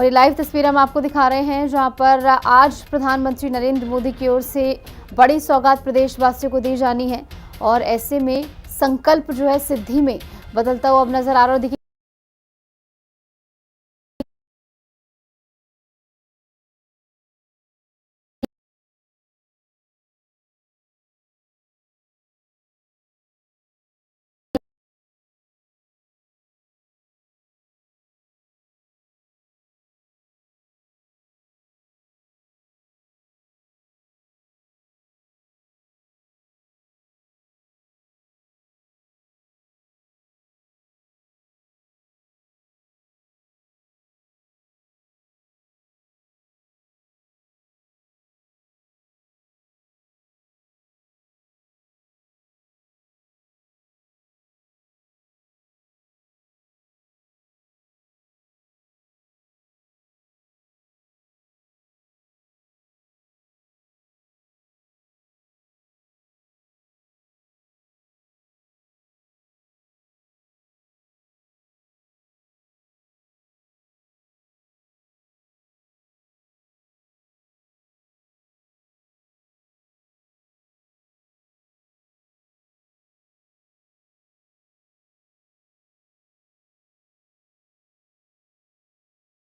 और ये लाइव तस्वीर हम आपको दिखा रहे हैं जहां पर आज प्रधानमंत्री नरेंद्र मोदी की ओर से बड़ी सौगात प्रदेशवासियों को दी जानी है और ऐसे में संकल्प जो है सिद्धि में बदलता हुआ अब नजर आ रहा है।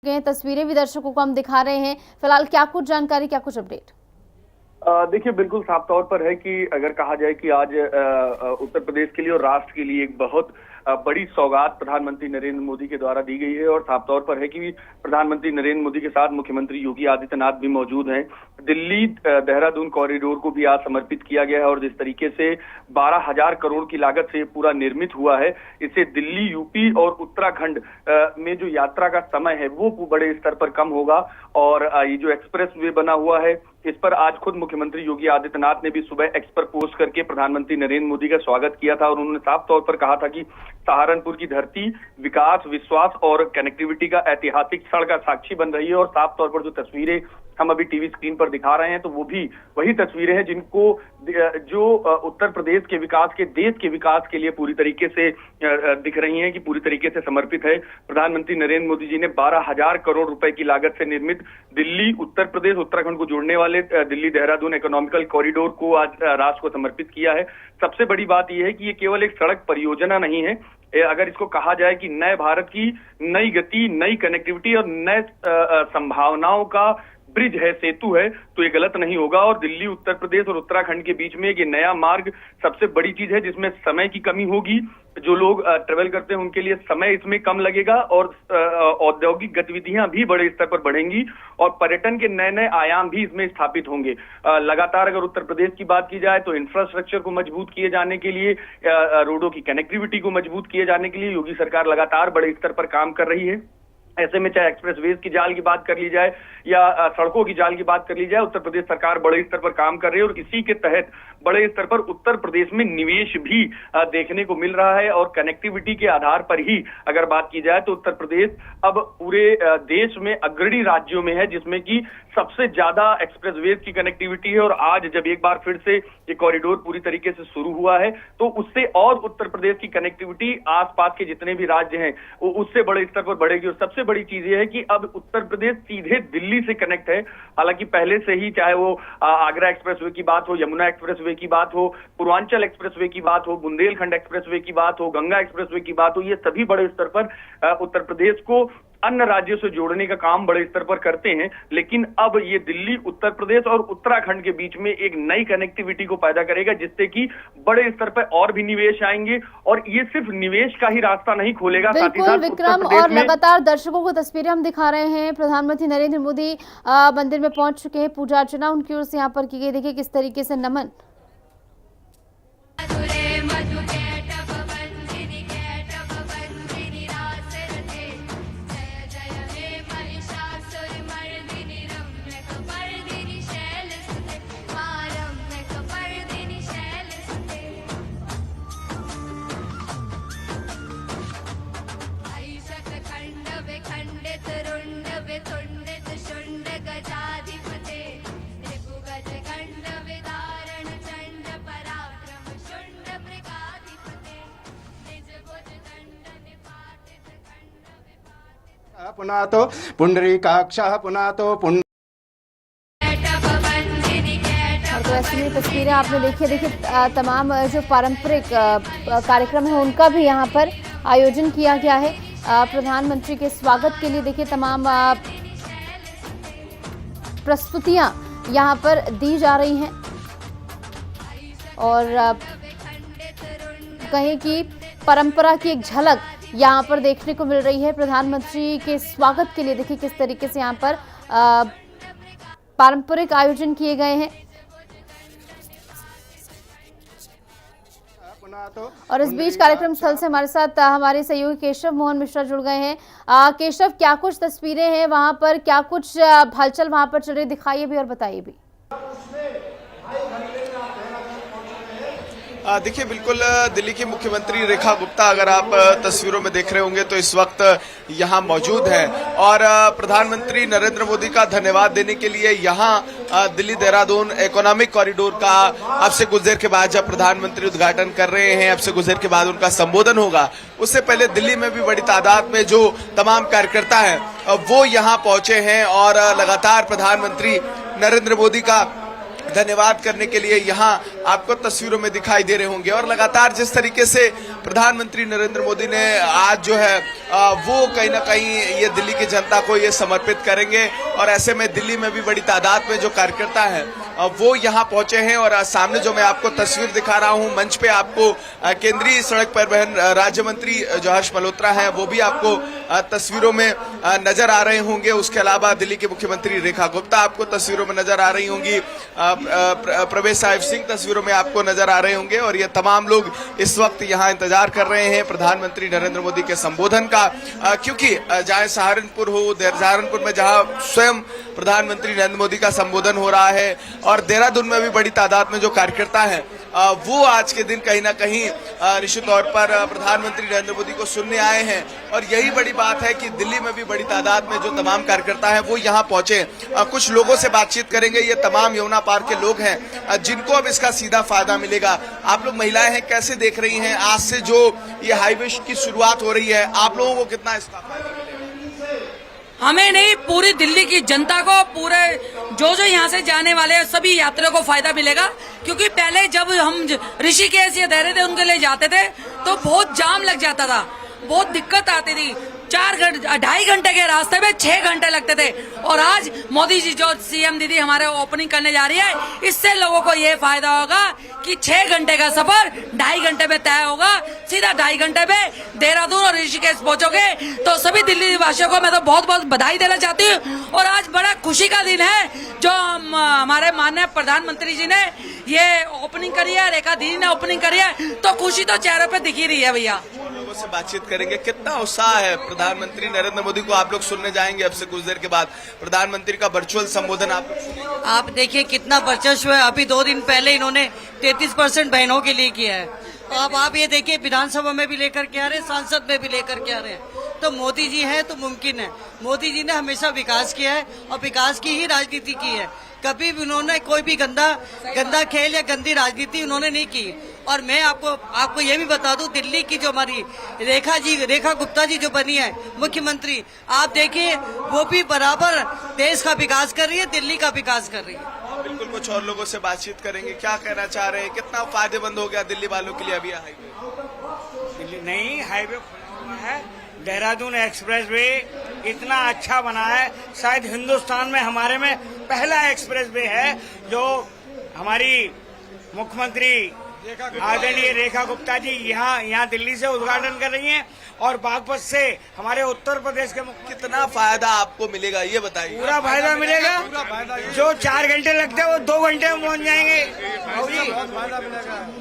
देखिए तस्वीरें भी दर्शकों को हम दिखा रहे हैं। फिलहाल क्या कुछ जानकारी, क्या कुछ अपडेट? देखिए, बिल्कुल साफ तौर पर है कि अगर कहा जाए कि आज उत्तर प्रदेश के लिए और राष्ट्र के लिए एक बहुत बड़ी सौगात प्रधानमंत्री नरेंद्र मोदी के द्वारा दी गई है और साफ तौर पर है कि प्रधानमंत्री नरेंद्र मोदी के साथ मुख्यमंत्री योगी आदित्यनाथ भी मौजूद हैं। दिल्ली देहरादून कॉरिडोर को भी आज समर्पित किया गया है और जिस तरीके से 12,000 करोड़ की लागत से पूरा निर्मित हुआ है, इससे दिल्ली, यूपी और उत्तराखंड में जो यात्रा का समय है वो बड़े स्तर पर कम होगा। और ये जो एक्सप्रेस वे बना हुआ है, इस पर आज खुद मुख्यमंत्री योगी आदित्यनाथ ने भी सुबह एक्स पर पोस्ट करके प्रधानमंत्री नरेंद्र मोदी का स्वागत किया था और उन्होंने साफ तौर पर कहा था कि सहारनपुर की धरती विकास, विश्वास और कनेक्टिविटी का ऐतिहासिक क्षण का साक्षी बन रही है। और साफ तौर पर जो तस्वीरें हम अभी टीवी स्क्रीन पर दिखा रहे हैं तो वो भी वही तस्वीरें हैं जिनको जो उत्तर प्रदेश के विकास के, देश के विकास के लिए पूरी तरीके से दिख रही हैं कि पूरी तरीके से समर्पित है। प्रधानमंत्री नरेंद्र मोदी जी ने 12,000 करोड़ रुपए की लागत से निर्मित दिल्ली, उत्तर प्रदेश, उत्तराखंड को जोड़ने वाले दिल्ली देहरादून इकोनॉमिकल कॉरिडोर को आज राष्ट्र को समर्पित किया है। सबसे बड़ी बात यह है कि ये केवल एक सड़क परियोजना नहीं है, अगर इसको कहा जाए कि नए भारत की नई गति, नई कनेक्टिविटी और नए संभावनाओं का ब्रिज है, सेतु है, तो ये गलत नहीं होगा। और दिल्ली, उत्तर प्रदेश और उत्तराखंड के बीच में ये नया मार्ग सबसे बड़ी चीज है जिसमें समय की कमी होगी। जो लोग ट्रेवल करते हैं उनके लिए समय इसमें कम लगेगा और औद्योगिक गतिविधियां भी बड़े स्तर पर बढ़ेंगी और पर्यटन के नए नए आयाम भी इसमें स्थापित होंगे। लगातार अगर उत्तर प्रदेश की बात की जाए तो इंफ्रास्ट्रक्चर को मजबूत किए जाने के लिए, रोडों की कनेक्टिविटी को मजबूत किए जाने के लिए योगी सरकार लगातार बड़े स्तर पर काम कर रही है। ऐसे में चाहे एक्सप्रेस वेज की जाल की बात कर ली जाए या सड़कों की जाल की बात कर ली जाए, उत्तर प्रदेश सरकार बड़े स्तर पर काम कर रही है और इसी के तहत बड़े स्तर पर उत्तर प्रदेश में निवेश भी देखने को मिल रहा है। और कनेक्टिविटी के आधार पर ही अगर बात की जाए तो उत्तर प्रदेश अब पूरे देश में अग्रणी राज्यों में है जिसमें कि सबसे ज्यादा एक्सप्रेस वेज की कनेक्टिविटी है। और आज जब एक बार फिर से ये कॉरिडोर पूरी तरीके से शुरू हुआ है तो उससे और उत्तर प्रदेश की कनेक्टिविटी आसपास के जितने भी राज्य हैं वो उससे बड़े स्तर पर बढ़ेगी। और सबसे बड़ी चीज ये है कि अब उत्तर प्रदेश सीधे दिल्ली से कनेक्ट है। हालांकि पहले से ही, चाहे वो आगरा एक्सप्रेसवे की बात हो, यमुना एक्सप्रेसवे की बात हो, पूर्वांचल एक्सप्रेसवे की बात हो, बुंदेलखंड एक्सप्रेसवे की बात हो, गंगा एक्सप्रेसवे की बात हो, ये सभी बड़े स्तर पर उत्तर प्रदेश को अन्य राज्यों से जोड़ने का काम बड़े स्तर पर करते हैं। लेकिन अब ये दिल्ली, उत्तर प्रदेश और उत्तराखंड के बीच में एक नई कनेक्टिविटी को पैदा करेगा जिससे कि बड़े स्तर पर और भी निवेश आएंगे और ये सिर्फ निवेश का ही रास्ता नहीं खोलेगा, साथ ही साथ विक्रम, और लगातार दर्शकों को तस्वीरें हम दिखा रहे हैं। प्रधानमंत्री नरेंद्र मोदी मंदिर में पहुंच चुके हैं, पूजा अर्चना उनकी ओर से यहाँ पर की गई। देखिए किस तरीके से नमन। तुंड गजाधिपते, ऋभुगज खंड विदारण पुनातो पुंडरीकाक्षः पुनातो पुंड। और तो ऐसी में तस्वीरें आपने देखिए तमाम जो पारंपरिक कार्यक्रम है उनका भी यहाँ पर आयोजन किया गया है। प्रधानमंत्री के स्वागत के लिए देखिए तमाम प्रस्तुतियां यहाँ पर दी जा रही हैं और कहें कि परंपरा की एक झलक यहाँ पर देखने को मिल रही है। प्रधानमंत्री के स्वागत के लिए देखिए किस तरीके से यहाँ पर पारंपरिक आयोजन किए गए हैं। और इस बीच कार्यक्रम स्थल से हमारे साथ हमारे सहयोगी केशव मोहन मिश्रा जुड़ गए हैं। केशव, क्या कुछ तस्वीरें हैं वहां पर, क्या कुछ हलचल वहां पर चल रही, दिखाइए भी और बताइए भी। देखिए, बिल्कुल दिल्ली की मुख्यमंत्री रेखा गुप्ता अगर आप तस्वीरों में देख रहे होंगे तो इस वक्त यहाँ मौजूद है और प्रधानमंत्री नरेंद्र मोदी का धन्यवाद देने के लिए यहाँ दिल्ली देहरादून इकोनॉमिक कॉरिडोर का अब से कुछ देर के बाद जब प्रधानमंत्री उद्घाटन कर रहे हैं, अब से कुछ देर के बाद उनका संबोधन होगा, उससे पहले दिल्ली में भी बड़ी तादाद में जो तमाम कार्यकर्ता हैं वो यहाँ पहुंचे हैं और लगातार प्रधानमंत्री नरेंद्र मोदी का धन्यवाद करने के लिए यहाँ आपको तस्वीरों में दिखाई दे रहे होंगे। और लगातार जिस तरीके से प्रधानमंत्री नरेंद्र मोदी ने आज जो है वो कहीं ना कहीं ये दिल्ली की जनता को ये समर्पित करेंगे और ऐसे में दिल्ली में भी बड़ी तादाद में जो कार्यकर्ता हैं वो यहाँ पहुंचे हैं। और सामने जो मैं आपको तस्वीर दिखा रहा हूँ, मंच पे आपको केंद्रीय सड़क परिवहन राज्य मंत्री जो हर्ष मल्होत्रा हैं वो भी आपको तस्वीरों में नजर आ रहे होंगे। उसके अलावा दिल्ली की मुख्यमंत्री रेखा गुप्ता आपको तस्वीरों में नजर आ रही होंगी, प्रवेश साहिब सिंह तस्वीरों में आपको नजर आ रहे होंगे और ये तमाम लोग इस वक्त यहाँ इंतजार कर रहे हैं प्रधानमंत्री नरेंद्र मोदी के संबोधन का, क्योंकि चाहे सहारनपुर हो, सहारनपुर में जहाँ स्वयं प्रधानमंत्री नरेंद्र मोदी का संबोधन हो रहा है और देहरादून में भी बड़ी तादाद में जो कार्यकर्ता हैं वो आज के दिन कहीं ना कहीं निश्चित तौर पर प्रधानमंत्री नरेंद्र मोदी को सुनने आए हैं। और यही बड़ी बात है कि दिल्ली में भी बड़ी तादाद में जो तमाम कार्यकर्ता हैं वो यहाँ पहुंचे। कुछ लोगों से बातचीत करेंगे, ये तमाम यमुना पार के लोग हैं जिनको अब इसका सीधा फायदा मिलेगा। आप लोग महिलाएं हैं, कैसे देख रही हैं आज से जो ये हाईवे की शुरुआत हो रही है, आप लोगों को कितना इसका फायदा मिलेगा? हमें नहीं, पूरी दिल्ली की जनता को, पूरे जो यहाँ से जाने वाले हैं सभी यात्रियों को फायदा मिलेगा। क्योंकि पहले जब हम ऋषिकेश या देहरादून के लिए जाते थे तो बहुत जाम लग जाता था, बहुत दिक्कत आती थी। 2.5 घंटे के रास्ते में 6 घंटे लगते थे और आज मोदी जी जो सीएम दीदी हमारे ओपनिंग करने जा रही है, इससे लोगों को ये फायदा होगा कि 6 घंटे का सफर 2.5 घंटे में तय होगा। सीधा 2.5 घंटे में देहरादून और ऋषिकेश पहुंचोगे। तो सभी दिल्ली वासियों को मैं तो बहुत बहुत बधाई देना चाहती हूँ और आज बड़ा खुशी का दिन है जो हमारे माननीय प्रधानमंत्री जी ने ये ओपनिंग करी है, रेखा दीदी ने ओपनिंग करी है, तो खुशी तो चेहरे पे दिख ही रही है। भैया लोगों से बातचीत करेंगे, कितना उत्साह है प्रधानमंत्री नरेंद्र मोदी को आप लोग सुनने जाएंगे अब से कुछ देर के बाद प्रधानमंत्री का वर्चुअल संबोधन आप देखिए कितना वर्चस्व है। अभी 2 दिन पहले इन्होंने 33% बहनों के लिए किया है। अब आप ये देखिए विधानसभा में भी लेकर के आ रहे हैं, संसद में भी लेकर के आ रहे हैं। तो मोदी जी है तो मुमकिन है। मोदी जी ने हमेशा विकास किया है और विकास की ही राजनीति की है। कभी भी उन्होंने कोई भी गंदा खेल या गंदी राजनीति उन्होंने नहीं की। और मैं आपको ये भी बता दूं, दिल्ली की जो हमारी रेखा गुप्ता जी जो बनी है मुख्यमंत्री, आप देखिए वो भी बराबर देश का विकास कर रही है, दिल्ली का विकास कर रही है। बिल्कुल, कुछ और लोगों से बातचीत करेंगे, क्या कहना चाह रहे हैं, कितना फायदेमंद हो गया दिल्ली वालों के लिए अभी हाईवे? दिल्ली नई हाईवे खुला हुआ है, देहरादून एक्सप्रेस वे इतना अच्छा बना है, शायद हिंदुस्तान में हमारे में पहला एक्सप्रेस वे है जो हमारी मुख्यमंत्री आदरणीय रेखा गुप्ता जी यहाँ दिल्ली से उद्घाटन कर रही हैं और बागपत से हमारे उत्तर प्रदेश के कितना फायदा आपको मिलेगा ये बताइए? पूरा फायदा मिलेगा। जो 4 घंटे लगते हैं वो 2 घंटे में पहुँच जाएंगे।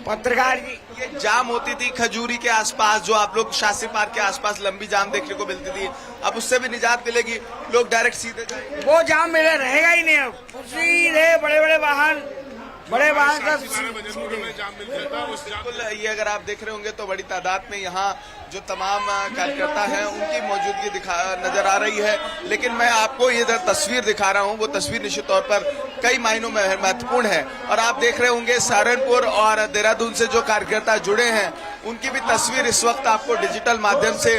पत्रकार जी, ये जाम होती थी खजूरी के आसपास, जो आप लोग शास्त्री पार्क के आसपास लंबी जाम देखने को मिलती थी, अब उससे भी निजात मिलेगी, लोग डायरेक्ट सीधे जाएंगे। वो जाम मिले रहेगा ही नहीं। अब सीधे बड़े वाहन का बिल्कुल, ये अगर आप देख रहे होंगे तो बड़ी तादाद में यहाँ जो तमाम कार्यकर्ता हैं उनकी मौजूदगी नजर आ रही है। लेकिन मैं आपको ये तस्वीर दिखा रहा हूँ, वो तस्वीर निश्चित तौर पर कई मायनों में महत्वपूर्ण है। और आप देख रहे होंगे सहारनपुर और देहरादून से जो कार्यकर्ता जुड़े हैं उनकी भी तस्वीर इस वक्त आपको डिजिटल माध्यम से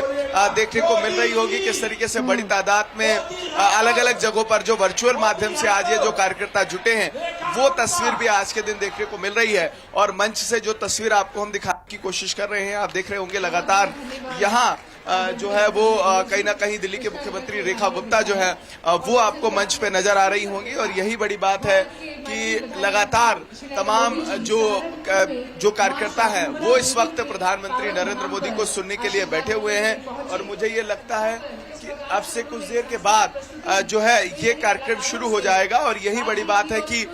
देखने को मिल रही होगी। किस तरीके से बड़ी तादाद में अलग अलग जगहों पर जो वर्चुअल माध्यम से आज ये जो कार्यकर्ता जुटे हैं, वो तस्वीर भी आज के दिन देखने को मिल रही है। और मंच से जो तस्वीर आपको हम दिखाने की कोशिश कर रहे हैं, आप देख रहे होंगे लगातार यहाँ जो है वो कहीं ना कहीं दिल्ली के मुख्यमंत्री रेखा गुप्ता जो है वो आपको मंच पे नजर आ रही होंगी। और यही बड़ी बात है कि लगातार तमाम जो कार्यकर्ता है वो इस वक्त प्रधानमंत्री नरेंद्र मोदी को सुनने के लिए बैठे हुए हैं। और मुझे ये लगता है कि अब से कुछ देर के बाद जो है ये कार्यक्रम शुरू हो जाएगा। और यही बड़ी बात है कि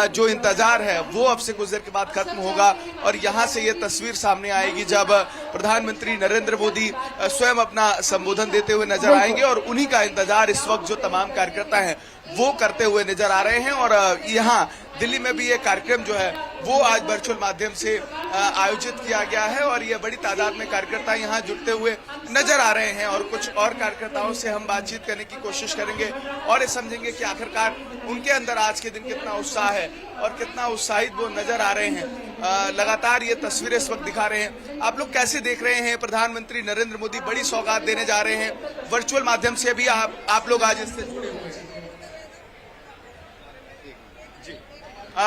जो इंतजार है वो अब से कुछ देर के बाद खत्म होगा और यहाँ से ये तस्वीर सामने आएगी जब प्रधानमंत्री नरेंद्र मोदी स्वयं अपना संबोधन देते हुए नजर आएंगे। और उन्हीं का इंतजार इस वक्त जो तमाम कार्यकर्ता हैं वो करते हुए नजर आ रहे हैं। और यहाँ दिल्ली में भी ये कार्यक्रम जो है वो आज वर्चुअल माध्यम से आयोजित किया गया है और ये बड़ी तादाद में कार्यकर्ता यहाँ जुटते हुए नजर आ रहे हैं। और कुछ और कार्यकर्ताओं से हम बातचीत करने की कोशिश करेंगे और ये समझेंगे कि आखिरकार उनके अंदर आज के दिन कितना उत्साह है और कितना उत्साहित वो नजर आ रहे हैं। लगातार ये तस्वीरें इस वक्त दिखा रहे हैं। आप लोग कैसे देख रहे हैं? प्रधानमंत्री नरेंद्र मोदी बड़ी सौगात देने जा रहे हैं, वर्चुअल माध्यम से भी आप लोग आज इससे जुड़े हुए हैं।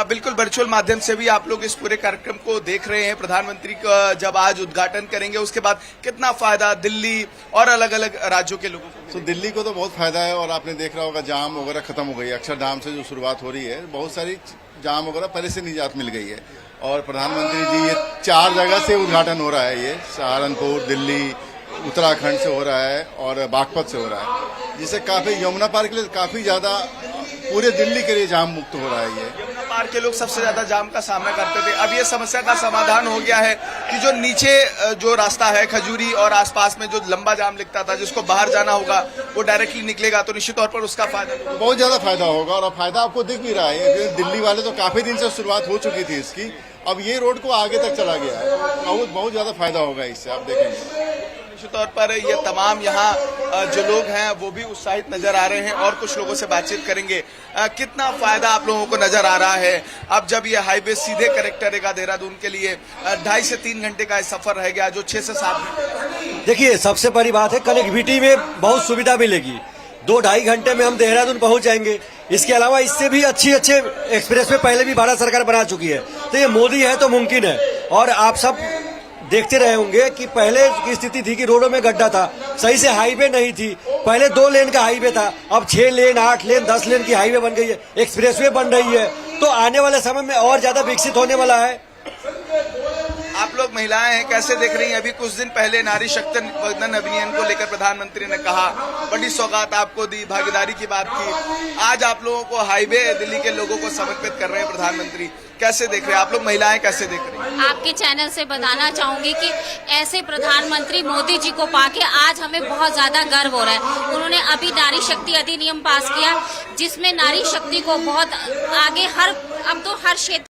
बिल्कुल, वर्चुअल माध्यम से भी आप लोग इस पूरे कार्यक्रम को देख रहे हैं। प्रधानमंत्री का जब आज उद्घाटन करेंगे उसके बाद कितना फायदा दिल्ली और अलग अलग राज्यों के लोगों को? तो दिल्ली को तो बहुत फायदा है और आपने देख रहा होगा जाम वगैरह खत्म हो गई है। अक्षरधाम से जो शुरुआत हो रही है, बहुत सारी जाम वगैरह पहले से निजात मिल गई है। और प्रधानमंत्री जी ये 4 जगह से उद्घाटन हो रहा है, ये सहारनपुर, दिल्ली, उत्तराखंड से हो रहा है और बागपत से हो रहा है, जिससे काफी यमुना पार के लिए काफी ज्यादा पूरे दिल्ली के लिए जाम मुक्त हो रहा है। ये यमुना पार के लोग सबसे ज्यादा जाम का सामना करते थे, अब ये समस्या का समाधान हो गया है कि जो नीचे जो रास्ता है खजूरी और आसपास में जो लंबा जाम लिखता था जिसको बाहर जाना होगा वो डायरेक्टली निकलेगा, तो निश्चित तौर पर उसका फायदा बहुत ज्यादा फायदा होगा। और फायदा आपको दिख भी रहा है, दिल्ली वाले तो काफी दिन से शुरुआत हो चुकी थी इसकी, अब ये रोड को आगे तक चला गया है। बहुत ज्यादा फायदा होगा इससे, आप देखेंगे। निश्चित तौर पर ये तमाम यहाँ जो लोग हैं वो भी उत्साहित नजर आ रहे हैं और कुछ लोगों से बातचीत करेंगे। कितना फायदा आप लोगों को नजर आ रहा है? अब जब ये हाईवे सीधे कनेक्ट करेगा देहरादून के लिए, 2.5 से 3 घंटे का सफर रह गया जो 6 से 7 घंटे। देखिए, सबसे बड़ी बात है कनेक्टिविटी में बहुत सुविधा मिलेगी। 2-2.5 घंटे में हम देहरादून पहुंच जाएंगे। इसके अलावा इससे भी अच्छे एक्सप्रेस वे पहले भी भारत सरकार बना चुकी है, तो ये मोदी है तो मुमकिन है। और आप सब देखते रहे होंगे कि पहले की स्थिति थी कि रोडों में गड्ढा था, सही से हाईवे नहीं थी। पहले 2 लेन का हाईवे था, अब 6 लेन, 8 लेन, 10 लेन की हाईवे बन गई है, एक्सप्रेसवे बन रही है। तो आने वाले समय में और ज्यादा विकसित होने वाला है। आप लोग महिलाएं हैं, कैसे देख रही हैं? अभी कुछ दिन पहले नारी शक्ति वंदन अभियान को लेकर प्रधानमंत्री ने कहा, बड़ी सौगात आपको दी, भागीदारी की बात की। आज आप लोगों को हाईवे दिल्ली के लोगों को समर्पित कर रहे हैं प्रधानमंत्री, कैसे देख रहे हैं? आप लोग महिलाएं कैसे देख रही हैं? आपके चैनल से बताना चाहूंगी कि ऐसे प्रधानमंत्री मोदी जी को पाके आज हमें बहुत ज्यादा गर्व हो रहा है। उन्होंने अभी नारी शक्ति अधिनियम पास किया जिसमें नारी शक्ति को बहुत आगे अब तो हर क्षेत्र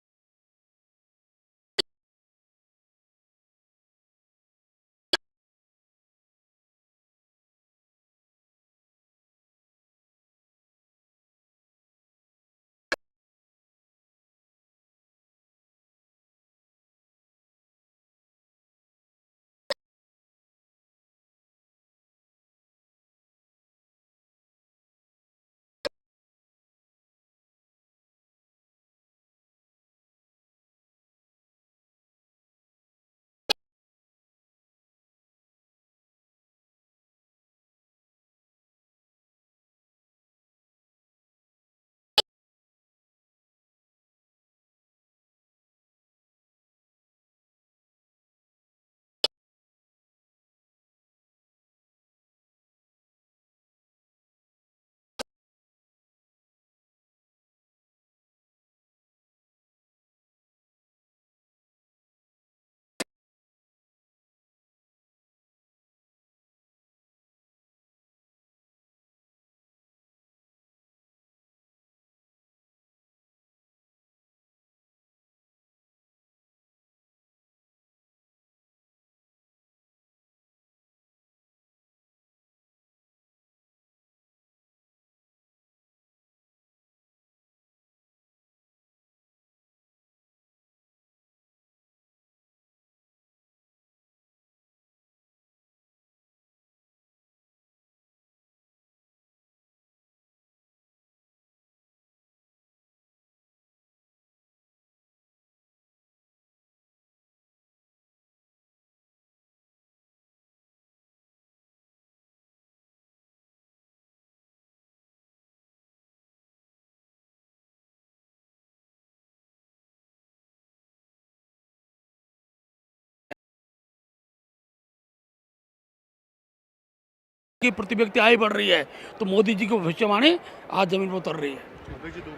की प्रति व्यक्ति आय बढ़ रही है, तो मोदी जी की भविष्यवाणी आज जमीन पर उतर रही है।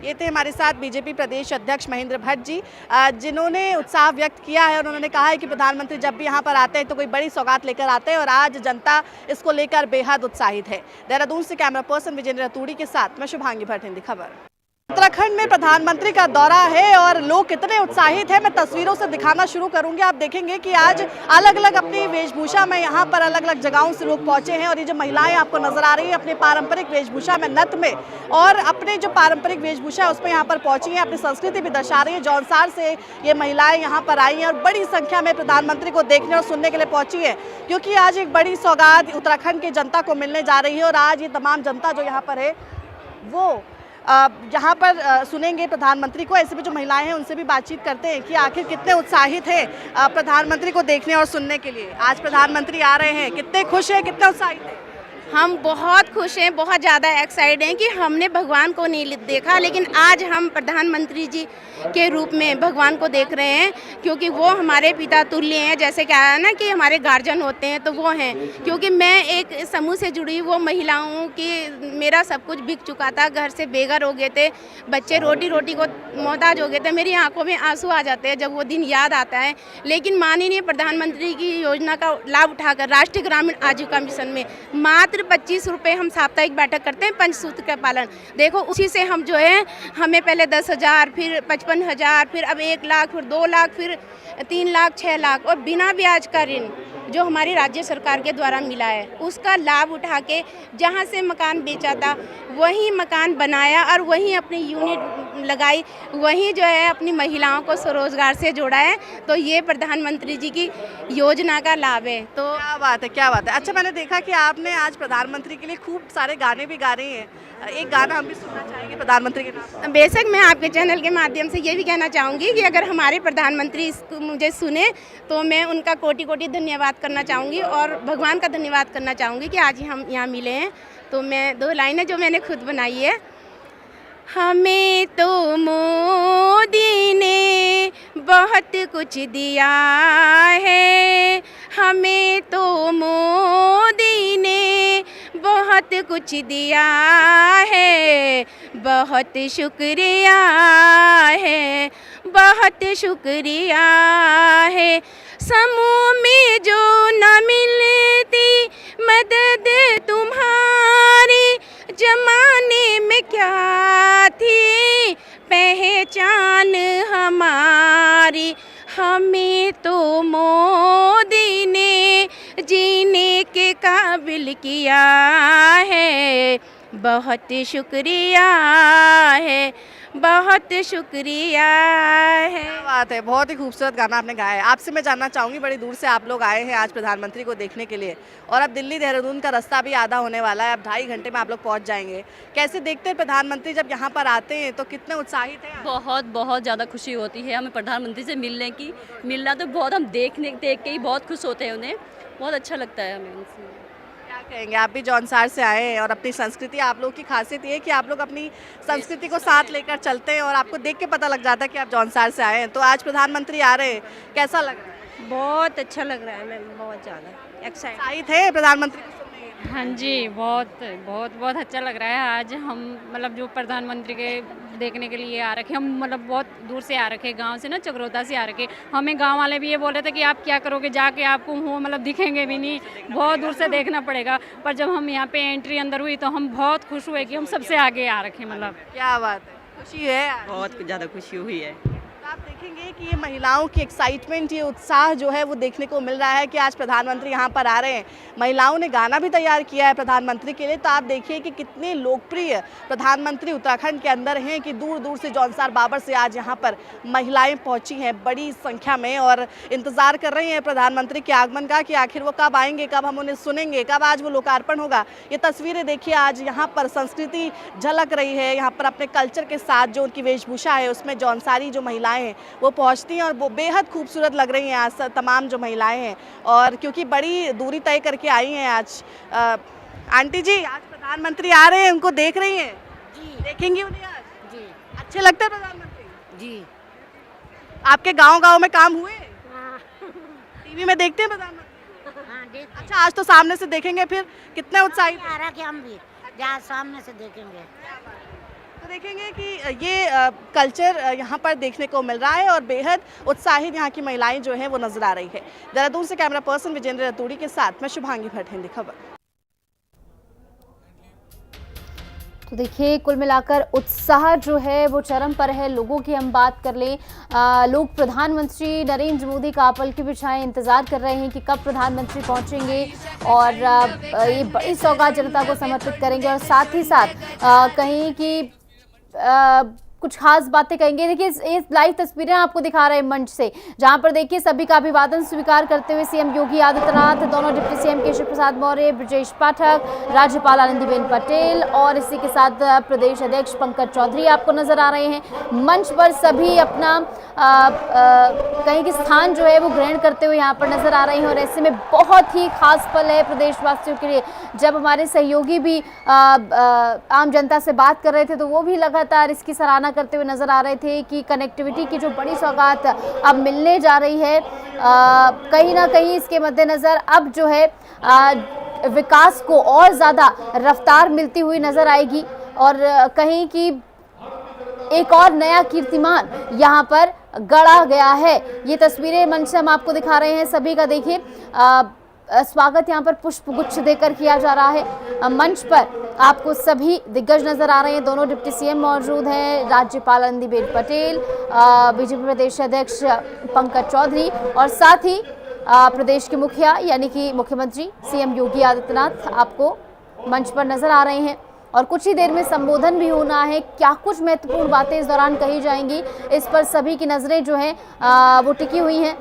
ये थे हमारे साथ बीजेपी प्रदेश अध्यक्ष महेंद्र भट्ट जी, जिन्होंने उत्साह व्यक्त किया है और उन्होंने कहा है कि प्रधानमंत्री जब भी यहाँ पर आते हैं तो कोई बड़ी सौगात लेकर आते हैं और आज जनता इसको लेकर बेहद उत्साहित है। देहरादून से कैमरा पर्सन विजेंद्र रतूड़ी के साथ मैं शुभांगी भट्ट, हिंदी खबर। उत्तराखंड में प्रधानमंत्री का दौरा है और लोग कितने उत्साहित हैं मैं तस्वीरों से दिखाना शुरू करूंगी। आप देखेंगे कि आज अलग अलग अपनी वेशभूषा में यहाँ पर अलग अलग जगहों से लोग पहुंचे हैं और ये जो महिलाएं आपको नजर आ रही है अपनी पारंपरिक वेशभूषा में, नथ में, और अपने जो पारंपरिक वेशभूषा है उसमें यहाँ पर पहुंची हैं, अपनी संस्कृति भी दर्शा रही है। जौनसार से ये महिलाएं यहाँ पर आई हैं और बड़ी संख्या में प्रधानमंत्री को देखने और सुनने के लिए पहुंची है, क्योंकि आज एक बड़ी सौगात उत्तराखंड की जनता को मिलने जा रही है। और आज ये तमाम जनता जो यहाँ पर है वो यहाँ पर सुनेंगे प्रधानमंत्री को। ऐसे में जो महिलाएं हैं उनसे भी बातचीत करते हैं कि आखिर कितने उत्साहित हैं प्रधानमंत्री को देखने और सुनने के लिए। आज प्रधानमंत्री आ रहे हैं, कितने खुश हैं, कितने उत्साहित हैं? हम बहुत खुश हैं, बहुत ज़्यादा एक्साइटेड हैं कि हमने भगवान को नहीं देखा, लेकिन आज हम प्रधानमंत्री जी के रूप में भगवान को देख रहे हैं, क्योंकि वो हमारे पिता तुल्य हैं। जैसे क्या है ना कि हमारे गार्जियन होते हैं तो वो हैं, क्योंकि मैं एक समूह से जुड़ी वो महिलाओं की, मेरा सब कुछ बिक चुका था, घर से बेघर हो गए थे, बच्चे रोटी को मोहताज हो गए थे, मेरी आंखों में आंसू आ जाते हैं जब वो दिन याद आता है। लेकिन माननीय प्रधानमंत्री की योजना का लाभ उठाकर राष्ट्रीय ग्रामीण आजीविका मिशन में मात्र 25 रुपये हम साप्ताहिक बैठक करते हैं पंचसूत्र का पालन। देखो उसी से हम जो है, हमें पहले 10,000, फिर 55,000, फिर अब 1 लाख, फिर 2 लाख, फिर 3 लाख, 6 लाख और बिना ब्याज का ऋण जो हमारी राज्य सरकार के द्वारा मिला है उसका लाभ उठा के जहाँ से मकान बेचा था वहीं मकान बनाया और वहीं अपनी यूनिट लगाई, वहीं जो है अपनी महिलाओं को स्वरोजगार से जोड़ा है। तो ये प्रधानमंत्री जी की योजना का लाभ है। तो क्या बात है, क्या बात है। अच्छा, मैंने देखा कि आपने आज प्रधानमंत्री के लिए खूब सारे गाने भी गा रही हैं, एक गाना हम भी सुनना चाहेंगे प्रधानमंत्री के नाम। बेशक मैं आपके चैनल के माध्यम से ये भी कहना चाहूँगी कि अगर हमारे प्रधानमंत्री इसको मुझे सुने तो मैं उनका कोटि कोटि धन्यवाद करना चाहूँगी और भगवान का धन्यवाद करना चाहूँगी कि आज हम यहाँ मिले हैं। तो मैं 2 लाइनें जो मैंने खुद बनाई है, हमें तो मोदी ने बहुत कुछ दिया है, हमें तो मोदी ने बहुत कुछ दिया है, बहुत शुक्रिया है, बहुत शुक्रिया है। समूह में जो न मिलती मदद तुम्हारी, जमाने में क्या थी पहचान हमारी, हमें तो मोदी ने जीने के काबिल किया है, बहुत शुक्रिया है, बहुत शुक्रिया है। क्या बात है, बहुत ही खूबसूरत गाना आपने गाया है। आपसे मैं जानना चाहूँगी, बड़ी दूर से आप लोग आए हैं आज प्रधानमंत्री को देखने के लिए और अब दिल्ली देहरादून का रास्ता भी आधा होने वाला है, अब 2.5 घंटे में आप लोग पहुँच जाएंगे। कैसे देखते हैं प्रधानमंत्री जब यहाँ पर आते हैं, तो कितने उत्साहित हैं? बहुत ज़्यादा खुशी होती है हमें प्रधानमंत्री से मिलना तो बहुत, हम देख के ही बहुत खुश होते हैं, उन्हें बहुत अच्छा लगता है हमें उनसे। क्या कहेंगे, आप भी जौनसार से आए हैं और अपनी संस्कृति, आप लोग की खासियत ये है कि आप लोग अपनी संस्कृति को साथ लेकर चलते हैं और आपको देख के पता लग जाता है कि आप जौनसार से आए हैं। तो आज प्रधानमंत्री आ रहे हैं, कैसा लग रहा है? बहुत अच्छा लग रहा है मैम, बहुत ज़्यादा एक्साइटेड है प्रधानमंत्री को सुनने? हाँ जी, बहुत अच्छा लग रहा है। आज हम मतलब जो प्रधानमंत्री के देखने के लिए आ रखे, हम मतलब बहुत दूर से आ रखे, गांव से ना, चक्रोता से आ रखे। हमें गांव वाले भी ये बोल रहे थे कि आप क्या करोगे जाके, आपको हो मतलब दिखेंगे भी नहीं, बहुत दूर से देखना पड़ेगा। पर जब हम यहाँ पे एंट्री अंदर हुई तो हम बहुत खुश हुए कि हम सबसे आगे आ रखे। मतलब क्या बात है, खुशी है, बहुत ज़्यादा खुशी हुई है। आप देखेंगे कि ये महिलाओं की एक्साइटमेंट, ये उत्साह जो है वो देखने को मिल रहा है कि आज प्रधानमंत्री यहाँ पर आ रहे हैं। महिलाओं ने गाना भी तैयार किया है प्रधानमंत्री के लिए। तो आप देखिए कि कितने लोकप्रिय प्रधानमंत्री उत्तराखंड के अंदर हैं कि दूर दूर से जौनसार बाबर से आज यहाँ पर महिलाएं पहुँची हैं बड़ी संख्या में और इंतज़ार कर रही हैं प्रधानमंत्री के आगमन का कि आखिर वो कब आएंगे, कब हम उन्हें सुनेंगे, कब आज वो लोकार्पण होगा। ये तस्वीरें देखिए, आज यहाँ पर संस्कृति झलक रही है। यहाँ पर अपने कल्चर के साथ जो उनकी वेशभूषा है उसमें जौनसारी जो महिलाएं हैं वो पहुंचती हैं और वो बेहद खूबसूरत लग रही हैं आज तमाम जो महिलाएं हैं। और क्योंकि बड़ी दूरी तय करके आई हैं आज। आंटी जी, आज प्रधानमंत्री आ रहे हैं, उनको देख रही हैं? जी। देखेंगी उन्हें आज? जी। अच्छे लगते हैं प्रधानमंत्री? जी। आपके गांव में काम हुए? हाँ। टीवी में देखते हैं प्रधानमंत्री? हाँ अच्छा, आज तो सामने से देखेंगे, फिर कितने उत्साहित आ रहा कि हम भी जहाँ सामने से देखेंगे तो देखेंगे कि ये कल्चर यहाँ पर देखने को मिल रहा है और बेहद उत्साहित यहाँ की महिलाएं जो हैं वो नजर आ रही है। देहरादून से कैमरा पर्सन विजेंद्र रतूड़ी के साथ मैं शुभांगी भट्ट, हिंदी खबर। तो देखिए, कुल मिलाकर उत्साह जो है वो चरम पर है लोगों की। हम बात कर लें, लोग प्रधानमंत्री नरेंद्र मोदी का पल की बिछाए इंतजार कर रहे हैं कि कब प्रधानमंत्री पहुंचेंगे और ये बड़ी सौगात जनता को समर्पित करेंगे और साथ ही साथ कहीं कि कुछ खास बातें कहेंगे। देखिए, ये लाइव तस्वीरें आपको दिखा रहे हैं मंच से, जहां पर देखिए सभी का अभिवादन स्वीकार करते हुए सीएम योगी आदित्यनाथ, दोनों डिप्टी सीएम केशव प्रसाद मौर्य, ब्रजेश पाठक, राज्यपाल आनंदीबेन पटेल और इसी के साथ प्रदेश अध्यक्ष पंकज चौधरी आपको नजर आ रहे हैं। मंच पर सभी अपना कहीं के स्थान जो है वो ग्रहण करते हुए यहाँ पर नजर आ रहे हैं और ऐसे में बहुत ही खास पल है प्रदेशवासियों के लिए। जब हमारे सहयोगी भी आम जनता से बात कर रहे थे तो वो भी लगातार इसकी सराहना करते हुए नजर आ रहे थे कि कनेक्टिविटी की जो बड़ी सौगात अब मिलने जा रही है, कहीं ना कहीं इसके मद्देनजर अब जो है विकास को और ज़्यादा रफ्तार मिलती हुई नजर आएगी और कहीं कि एक और नया कीर्तिमान यहाँ पर गढ़ा गया है। ये तस्वीरें मंच से हम आपको दिखा रहे हैं, सभी का देखिए स्वागत यहाँ पर पुष्प गुच्छ देकर किया जा रहा है। मंच पर आपको सभी दिग्गज नजर आ रहे हैं, दोनों डिप्टी सीएम मौजूद हैं, राज्यपाल आनंदीबेन पटेल, बीजेपी प्रदेश अध्यक्ष पंकज चौधरी और साथ ही प्रदेश के मुखिया यानी कि मुख्यमंत्री सीएम योगी आदित्यनाथ आपको मंच पर नजर आ रहे हैं और कुछ ही देर में संबोधन भी होना है। क्या कुछ महत्वपूर्ण बातें इस दौरान कही जाएंगी, इस पर सभी की नजरें जो हैं वो टिकी हुई हैं।